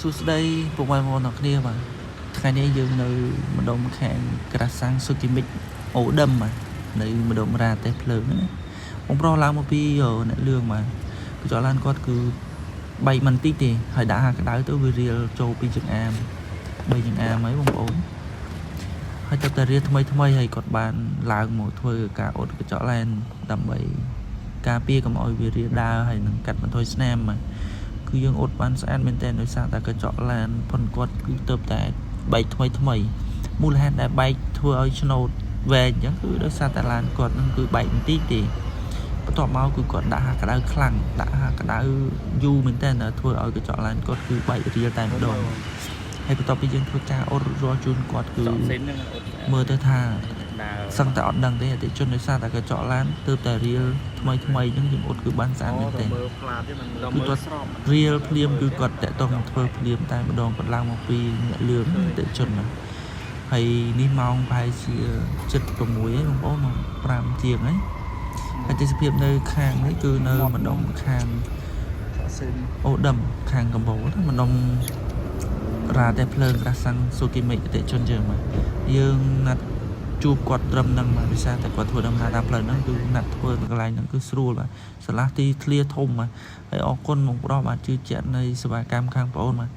សួស្តីពុកម៉ែបងប្អូនទាំងគ្នាបាទថ្ងៃនេះយើងនៅម្ដុំខាងក្រាសាំងស៊ូគីមិចអូដឹមបាទនៅម្ដុំរ៉ាតេភ្លើងណាបងប្រុសឡើងមកពីអ្នកលឿងបាទគឺចោលឡានគាត់គឺបែកមិនតិចទេហើយដាក់ហាក្តៅទៅវារៀលចូលពីចង្អាម3ចង្អាមហើយបងប្អូនហើយទៅតែរៀលថ្មីហើយគាត់បានឡើងមកធ្វើការអ៊ុតកញ្ចក់ឡានដើម្បីការពារកុំឲ្យវារៀលដើរហើយនឹងកាត់បន្ថយស្នាមបាទគឺយើងអ៊ុតបានស្អាតមែនតើដោយសារតែកញ្ចក់ឡានប៉ុនគាត់គឺទៅតែបែកថ្មីមូលហេតុដែលបែកធ្វើឲ្យឆ្នោតវែងអញ្ចឹងគឺដោយសារតែឡានគាត់នឹងគឺបែកបន្តិចទេបន្ទាប់មកគឺគាត់ដាក់ហាក្តៅខ្លាំងដាក់ហាក្តៅយូរមែនតើធ្វើឲ្យកញ្ចក់ឡានគាត់គឺបែករៀលតែម្ដងហើយបន្ទាប់ពីយើងធ្វើការអ៊ុតរាល់ជូនគាត់គឺមើលទៅថាសឹងតែអត់ដឹងទេអតិជនដោយសារតែកញ្ចក់ឡានទើបតែរៀលថ្មីអញ្ចឹងយើងអ៊ុតគឺបានស្អាតមែនទេគឺគាត់រៀលភ្លាមគឺគាត់តាក់ទងមកធ្វើភ្លាមតែម្ដងគាត់ឡើងមកពីអ្នកលឿងអតិជនណាហើយនេះម៉ោងប្រហែលជា7:06ហើយបងប្អូនមក5ជាងហើយហើយទេសភាពនៅខាងនេះគឺនៅម្ដុំខាងអូដឹមខាងកំពូលម្ដុំរ៉ាតែភ្លើងក្រាសាំងស៊ូគីមិចអតិជនយើងណាត់ជួបគាត់ត្រឹមហ្នឹងបាទវិសាតែគាត់ធ្វើដំណើរតាមផ្លូវហ្នឹងគឺណាត់ធ្វើនៅកន្លែងហ្នឹងគឺស្រួលបាទឆ្លាស់ទីធ្លាធំបាទហើយអរគុណបងប្រុសបាទជឿជាក់នៃសេវាកម្មខាងបងប្អូនបាទ